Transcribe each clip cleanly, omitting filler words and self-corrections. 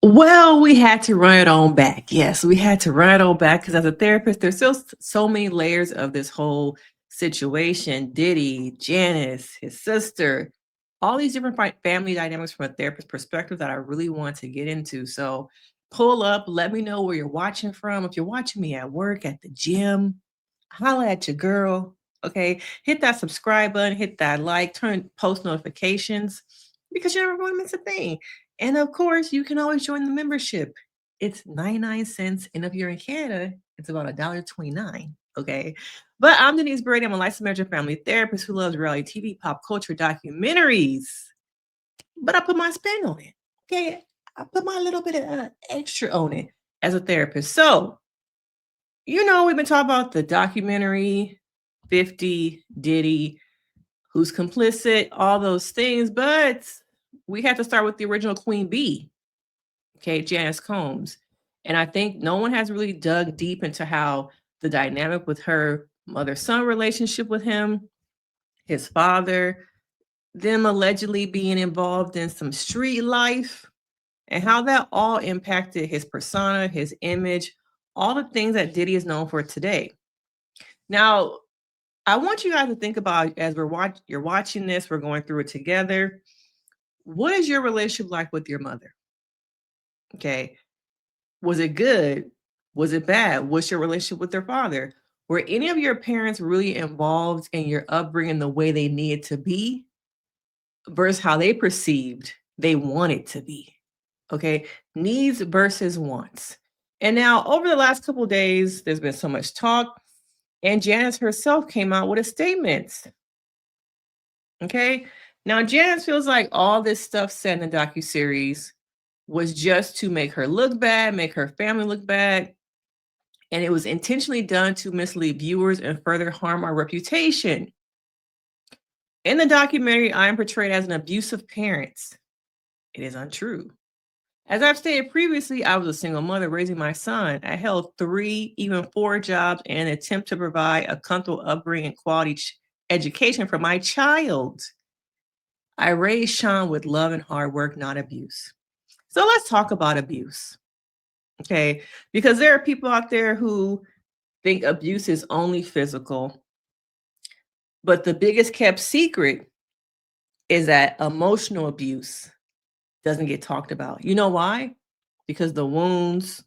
Well, we had to run it on back. Yes, we had to run it on back because as a therapist, there's still so many layers of this whole situation. Diddy, Janice, his sister, all these different family dynamics from a therapist perspective that I really want to get into. So pull up, let me know where you're watching from. If you're watching me at work, at the gym, holla at your girl. Okay. Hit that subscribe button, hit that like, turn post notifications because you never want to miss a thing. And of course, you can always join the membership. It's 99 cents. And if you're in Canada, it's about $1.29. Okay. But I'm Denise Brady. I'm a licensed marriage and family therapist who loves reality TV, pop culture, documentaries. But I put my spin on it. Okay. I put my little bit of extra on it as a therapist. So, we've been talking about the documentary 50, Diddy, who's complicit, all those things. But we have to start with the original Queen Bee. Okay, Janice Combs. And I think no one has really dug deep into how the dynamic with her mother-son relationship with him, his father, them allegedly being involved in some street life, and how that all impacted his persona, his image, all the things that Diddy is known for today. Now, I want you guys to think about as you're watching this, we're going through it together. What is your relationship like with your mother? Okay. Was it good? Was it bad? What's your relationship with their father? Were any of your parents really involved in your upbringing the way they needed to be versus how they perceived they wanted to be? Okay. Needs versus wants. And now, over the last couple of days, there's been so much talk, and Janice herself came out with a statement. Okay. Now, Janice feels like all this stuff said in the docuseries was just to make her look bad, make her family look bad, and it was intentionally done to mislead viewers and further harm our reputation. In the documentary, I am portrayed as an abusive parent. It is untrue. As I've stated previously, I was a single mother raising my son. I held 3, even 4 jobs in an attempt to provide a comfortable upbringing and quality education for my child. I raised Sean with love and hard work, not abuse. So let's talk about abuse. Okay. Because there are people out there who think abuse is only physical. But the biggest kept secret is that emotional abuse doesn't get talked about. You know why? Because the wounds,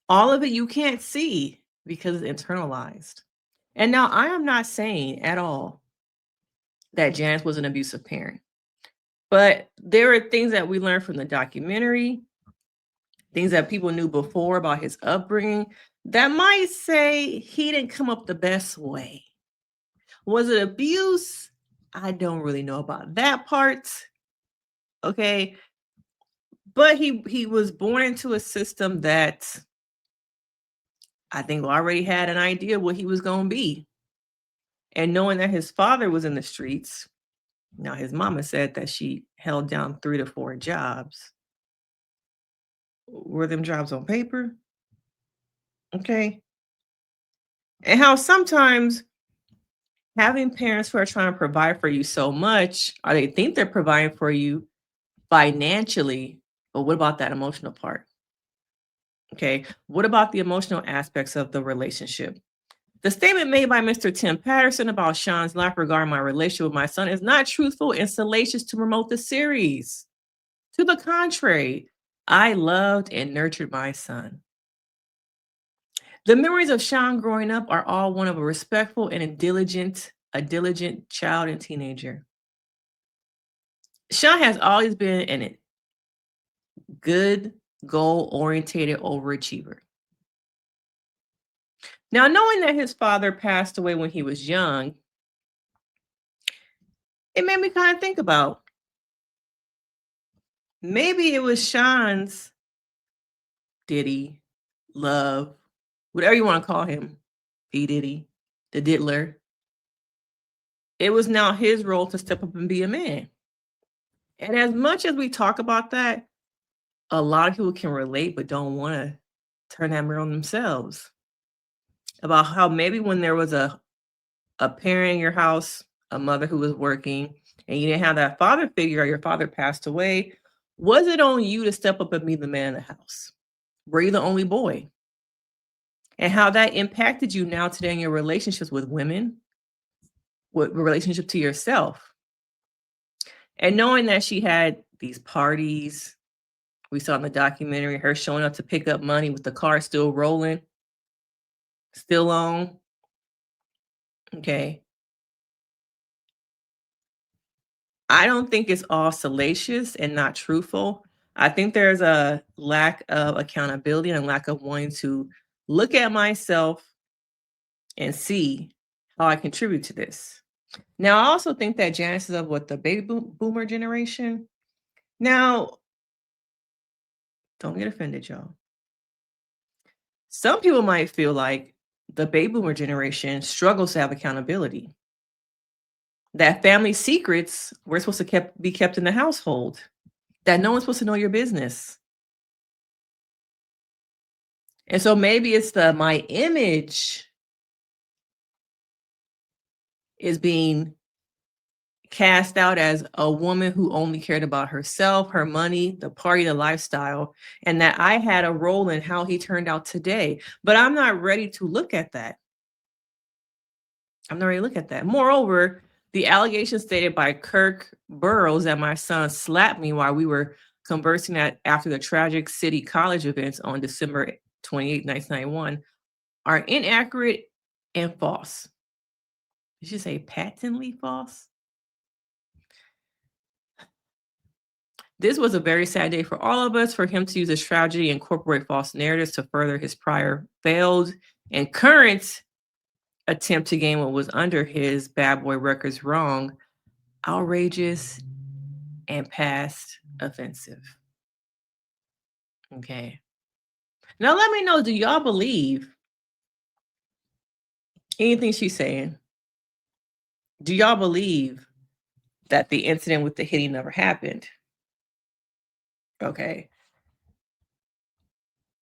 all of it you can't see because it's internalized. And now I am not saying at all that Janice was an abusive parent, but there are things that we learned from the documentary, things that people knew before about his upbringing that might say he didn't come up the best way. Was it abuse? I don't really know about that part. Okay. But he was born into a system that I think already had an idea what he was going to be. And knowing that his father was in the streets, now his mama said that she held down 3 to 4 jobs. Were them jobs on paper? Okay. And how sometimes having parents who are trying to provide for you so much, or they think they're providing for you financially, but what about that emotional part? Okay. What about the emotional aspects of the relationship? The statement made by Mr. Tim Patterson about Sean's life regarding my relationship with my son is not truthful and salacious to promote the series. To the contrary, I loved and nurtured my son. The memories of Sean growing up are all one of a respectful and a diligent child and teenager. Sean has always been a good, goal-oriented overachiever. Now, knowing that his father passed away when he was young, it made me kind of think about maybe it was Sean's Diddy, love, whatever you want to call him, P. Diddy, the diddler. It was now his role to step up and be a man. And as much as we talk about that, a lot of people can relate but don't want to turn that mirror on themselves. About how maybe when there was a parent in your house, a mother who was working, and you didn't have that father figure or your father passed away, Was it on you to step up and be the man of the house? Were you the only boy? And how that impacted you now today in your relationships with women, with relationship to yourself. And knowing that she had these parties, we saw in the documentary her showing up to pick up money with the car still rolling, still on. Okay. I don't think it's all salacious and not truthful. I think there's a lack of accountability and a lack of wanting to look at myself and see how I contribute to this. Now, I also think that Janice is of what the boomer generation. Now, don't get offended, y'all. Some people might feel like the baby boomer generation struggles to have accountability. That family secrets were supposed to be kept in the household. That no one's supposed to know your business. And so maybe it's the my image is being cast out as a woman who only cared about herself, her money, the party, the lifestyle, and that I had a role in how he turned out today. But I'm not ready to look at that. I'm not ready to look at that. Moreover, the allegation stated by Kirk Burroughs that my son slapped me while we were conversing after the tragic City College events on December 28, 1991, are inaccurate and false. Did you say patently false? This was a very sad day for all of us, for him to use this tragedy and incorporate false narratives to further his prior failed and current attempt to gain what was under his bad boy records wrong, outrageous, and past offensive. Okay. Now let me know, do y'all believe anything she's saying? Do y'all believe that the incident with the hitting never happened? Okay.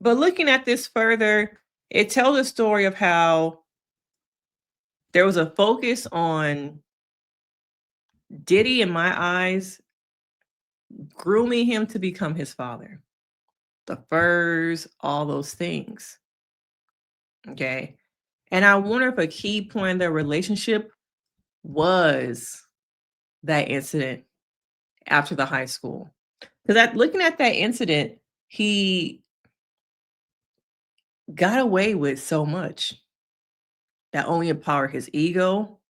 But looking at this further, it tells a story of how there was a focus on Diddy, in my eyes, grooming him to become his father. The furs, all those things. Okay. And I wonder if a key point in their relationship was that incident after the high school. Because looking at that incident, he got away with so much that only empowered his ego,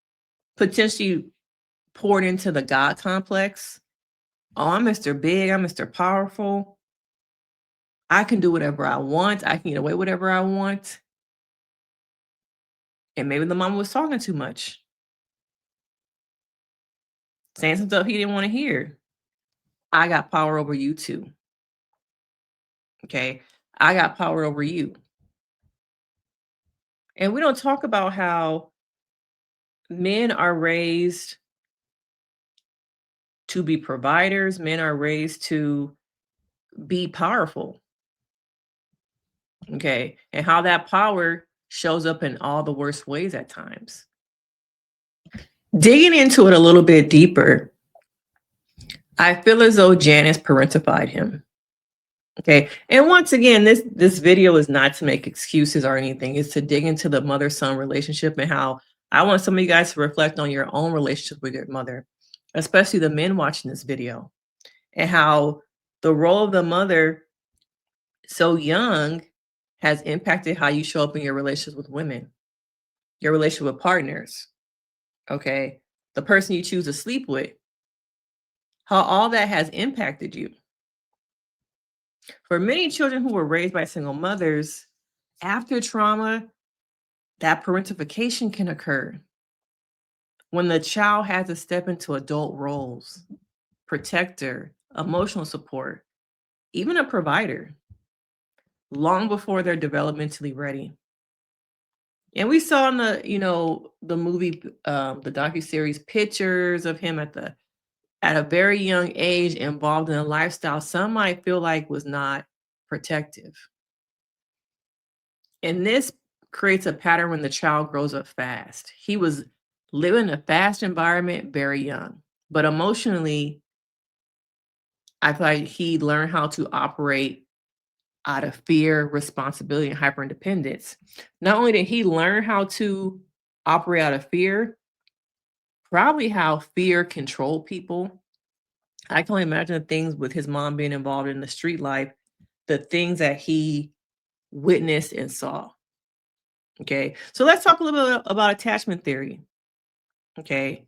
potentially poured into the God complex. Oh, I'm Mr. Big, I'm Mr. Powerful. I can do whatever I want. I can get away with whatever I want. And maybe the mama was talking too much, saying some stuff he didn't want to hear. I got power over you too. Okay. I got power over you. And we don't talk about how men are raised to be providers, men are raised to be powerful. Okay. And how that power shows up in all the worst ways at times. Digging into it a little bit deeper, I feel as though Janice parentified him. Okay. And once again, this video is not to make excuses or anything. It's to dig into the mother-son relationship and how I want some of you guys to reflect on your own relationship with your mother, especially the men watching this video, and how the role of the mother so young has impacted how you show up in your relationships with women, your relationship with partners. Okay. The person you choose to sleep with, how all that has impacted you. For many children who were raised by single mothers, after trauma, that parentification can occur when the child has to step into adult roles, protector, emotional support, even a provider, long before they're developmentally ready. And we saw in the movie, the docuseries, pictures of him at a very young age involved in a lifestyle some might feel like was not protective. And this creates a pattern when the child grows up fast. He was living in a fast environment very young, but emotionally I feel like he learned how to operate out of fear, responsibility, and hyper independence. Not only did he learn how to operate out of fear, probably how fear controlled people. I can only imagine the things with his mom being involved in the street life, the things that he witnessed and saw. Okay. So let's talk a little bit about attachment theory. Okay.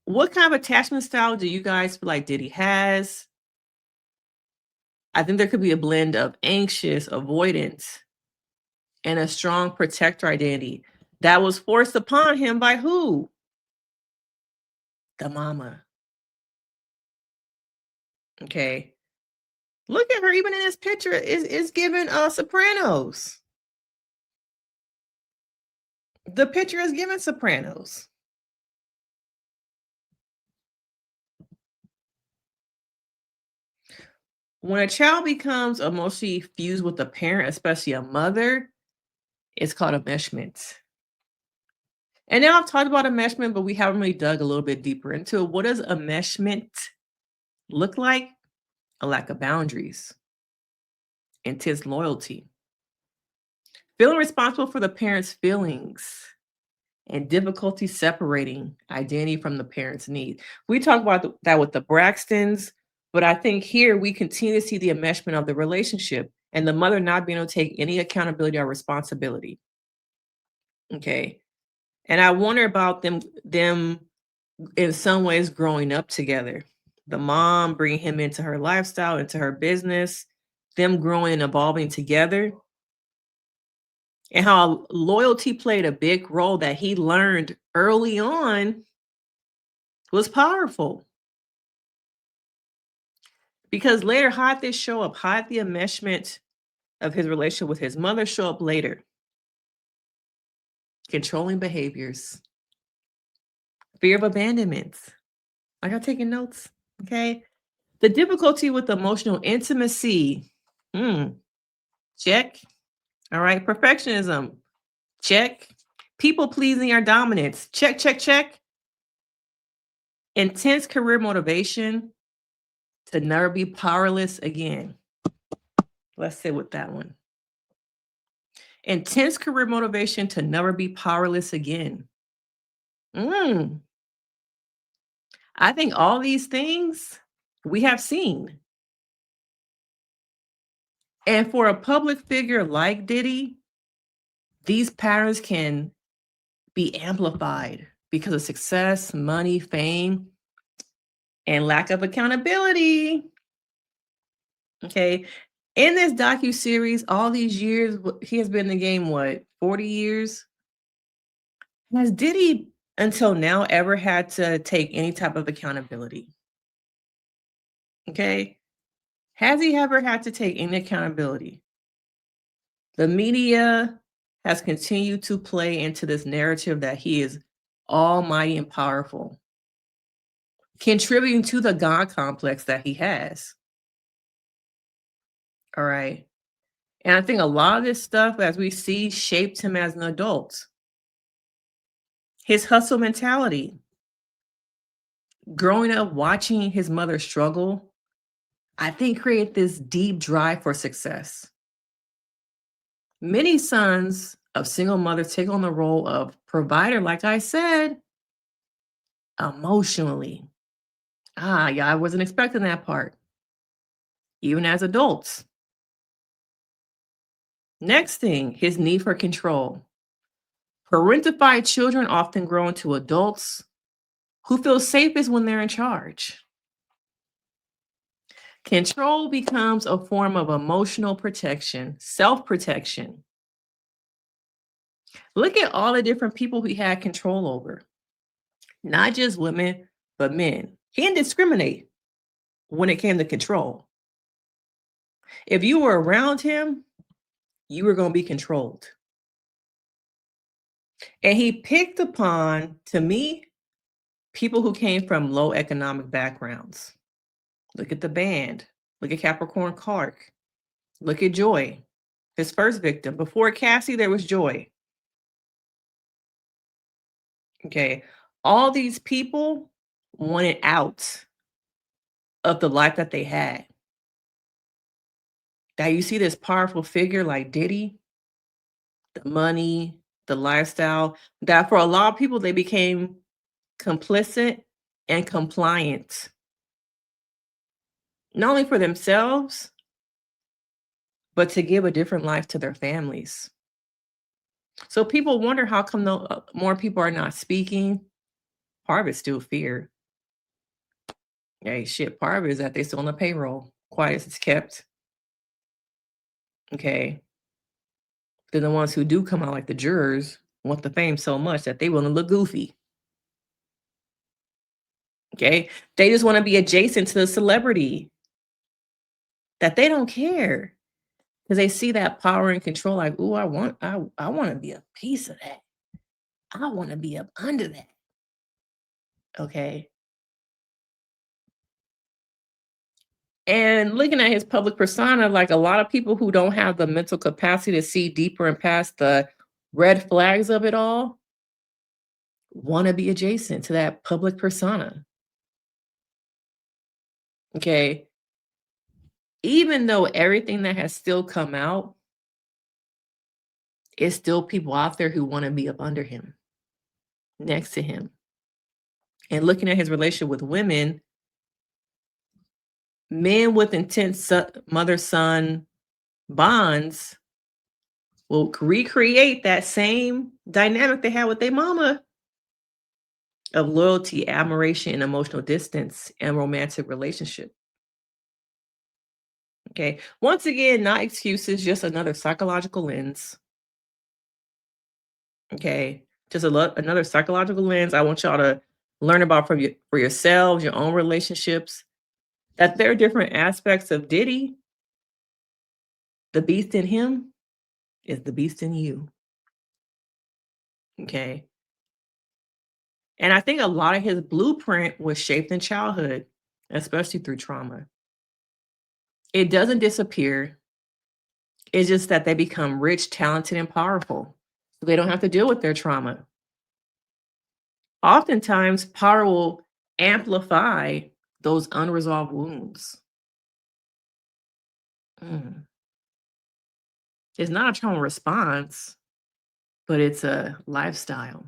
What kind of attachment style do you guys feel like Diddy has? I think there could be a blend of anxious, avoidance, and a strong protector identity that was forced upon him by who? The mama. Okay. Look at her, even in this picture, is giving Sopranos. The picture is giving Sopranos. When a child becomes emotionally fused with a parent, especially a mother, it's called enmeshment. And now I've talked about enmeshment, but we haven't really dug a little bit deeper into it. What does enmeshment look like? A lack of boundaries, intense loyalty, feeling responsible for the parent's feelings, and difficulty separating identity from the parent's need. We talk about that with the Braxtons, but I think here we continue to see the enmeshment of the relationship and the mother not being able to take any accountability or responsibility. Okay. And I wonder about them in some ways growing up together. The mom bringing him into her lifestyle, into her business, them growing and evolving together, and how loyalty played a big role that he learned early on was powerful. Because later, how did this show up? How did the enmeshment of his relationship with his mother show up later? Controlling behaviors, fear of abandonment. I got taking notes. Okay. The difficulty with emotional intimacy. Hmm. Check. All right. Perfectionism. Check. People pleasing or dominance. Check, check, check. Intense career motivation to never be powerless again. Let's sit with that one. Intense career motivation to never be powerless again. Mm, I think all these things we have seen. And for a public figure like Diddy, these patterns can be amplified because of success, money, fame, and lack of accountability. Okay. In this docu-series, all these years, he has been in the game, what, 40 years? Has Diddy until now ever had to take any type of accountability? Okay. Has he ever had to take any accountability? The media has continued to play into this narrative that he is almighty and powerful, contributing to the God complex that he has. All right. And I think a lot of this stuff, as we see, shaped him as an adult. His hustle mentality, growing up watching his mother struggle, I think created this deep drive for success. Many sons of single mothers take on the role of provider, like I said, emotionally. Ah, yeah, I wasn't expecting that part, even as adults. Next thing, his need for control. Parentified children often grow into adults who feel safest when they're in charge. Control becomes a form of emotional protection, self protection. Look at all the different people he had control over, not just women, but men. He didn't discriminate when it came to control. If you were around him, you were going to be controlled. And he picked upon, to me, people who came from low economic backgrounds. Look at the band. Look at Capricorn Clark. Look at Joy, his first victim. Before Cassie, there was Joy. Okay. All these people wanted out. of the life that they had. Now you see this powerful figure like Diddy, the money, the lifestyle, that for a lot of people, they became complicit and compliant, not only for themselves, but to give a different life to their families. So people wonder how come more people are not speaking. Part of it's still fear. Hey, shit, part of it is that they still on the payroll. Quiet as it's kept. Okay. Then the ones who do come out, like the jurors, want the fame so much that they willing to look goofy. Okay. They just want to be adjacent to the celebrity, that they don't care. Because they see that power and control, like, ooh, I want to be a piece of that. I want to be up under that. Okay. And looking at his public persona, like a lot of people who don't have the mental capacity to see deeper and past the red flags of it all want to be adjacent to that public persona. Okay. Even though everything that has still come out, is still people out there who want to be up under him, next to him. And looking at his relationship with women, men with intense mother son bonds will recreate that same dynamic they had with their mama of loyalty, admiration, and emotional distance and romantic relationship. Okay. Once again, not excuses, just another psychological lens. Okay. Just another psychological lens. I want y'all to learn about for yourselves, your own relationships, that there are different aspects of Diddy. The beast in him is the beast in you. Okay. And I think a lot of his blueprint was shaped in childhood, especially through trauma. It doesn't disappear. It's just that they become rich, talented, and powerful. So they don't have to deal with their trauma. Oftentimes, power will amplify those unresolved wounds. Mm. It's not a trauma response, but it's a lifestyle.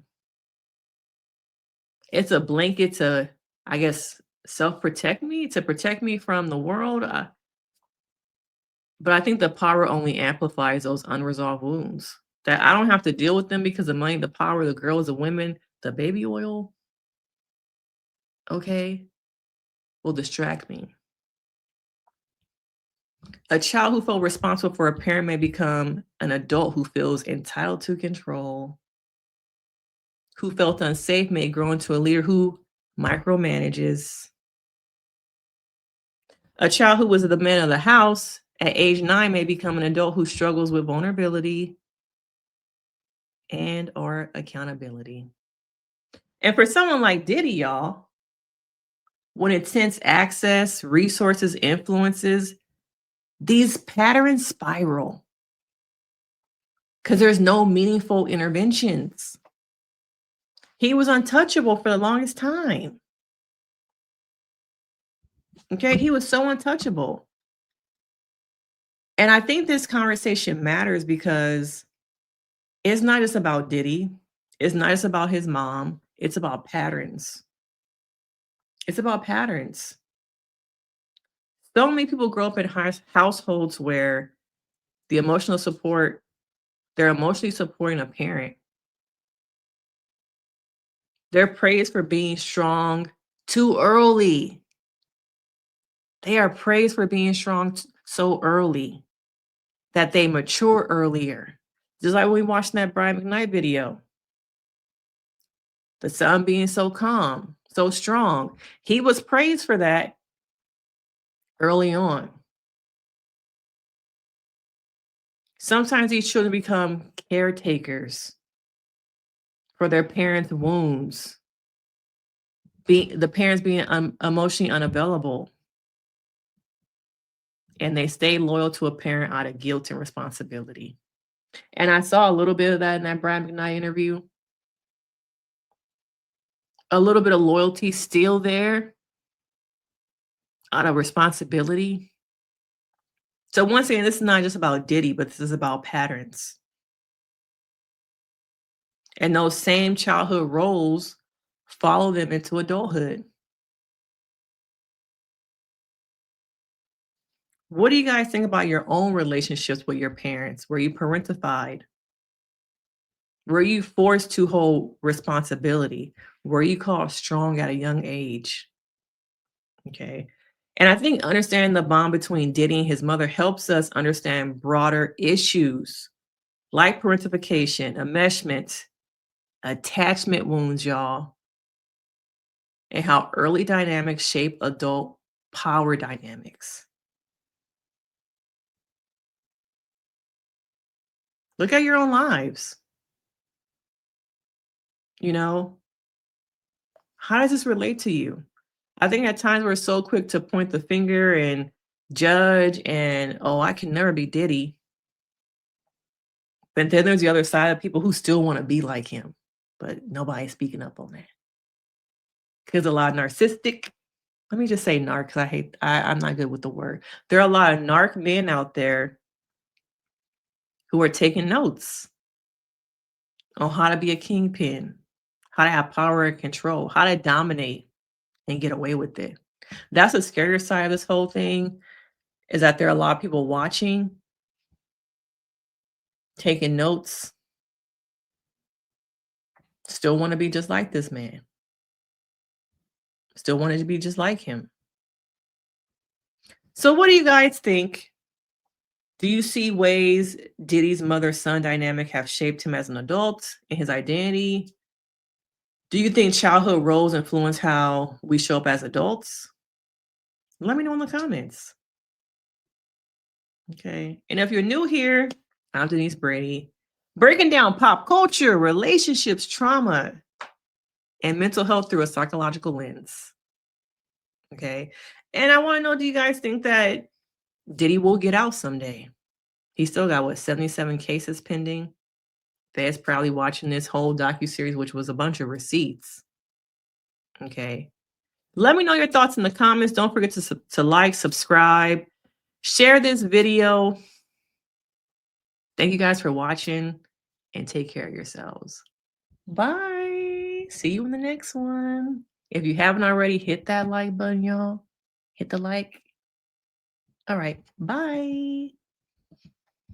It's a blanket to, I guess, self-protect me, to protect me from the world. But I think the power only amplifies those unresolved wounds. That I don't have to deal with them because the money, the power, the girls, the women, the baby oil, okay, will distract me. A child who felt responsible for a parent may become an adult who feels entitled to control. Who felt unsafe may grow into a leader who micromanages. A child who was the man of the house at age 9 may become an adult who struggles with vulnerability and or accountability. And for someone like Diddy, y'all, when intense access, resources, influences, these patterns spiral because there's no meaningful interventions. He was untouchable for the longest time. Okay, he was so untouchable. And I think this conversation matters because it's not just about Diddy. It's not just about his mom. It's about patterns. It's about patterns. So many people grow up in households where the emotional support, they're emotionally supporting a parent. They're praised for being strong too early. They are praised for being strong so early that they mature earlier. Just like when we watched that Brian McKnight video, the son being so calm, so strong. He was praised for that early on. Sometimes these children become caretakers for their parents' wounds, the parents being emotionally unavailable, and they stay loyal to a parent out of guilt and responsibility. And I saw a little bit of that in that Brian McKnight interview. A little bit of loyalty still there, out of responsibility. So once again, this is not just about Diddy, but this is about patterns. And those same childhood roles follow them into adulthood. What do you guys think about your own relationships with your parents? Were you parentified? Were you forced to hold responsibility? Were you called strong at a young age? Okay. And I think understanding the bond between Diddy and his mother helps us understand broader issues like parentification, enmeshment, attachment wounds, y'all, and how early dynamics shape adult power dynamics. Look at your own lives. You know, how does this relate to you? I think at times we're so quick to point the finger and judge and, oh, I can never be Diddy. But then there's the other side of people who still want to be like him, but nobody's speaking up on that. Because a lot of narcissistic, let me just say narc, because I'm not good with the word. There are a lot of narc men out there who are taking notes on how to be a kingpin, how to have power and control, how to dominate and get away with it. That's the scarier side of this whole thing is that there are a lot of people watching, taking notes, still want to be just like this man, still wanted to be just like him. So, what do you guys think? Do you see ways Diddy's mother son dynamic have shaped him as an adult and his identity? Do you think childhood roles influence how we show up as adults? Let me know in the comments. Okay. And if you're new here, I'm Denise Brady, breaking down pop culture, relationships, trauma, and mental health through a psychological lens. Okay. And I want to know, do you guys think that Diddy will get out someday? He still got what, 77 cases pending? Fed's probably watching this whole docuseries, which was a bunch of receipts. Okay. Let me know your thoughts in the comments. Don't forget to like, subscribe, share this video. Thank you guys for watching and take care of yourselves. Bye. See you in the next one. If you haven't already, hit that like button, y'all. Hit the like. All right. Bye.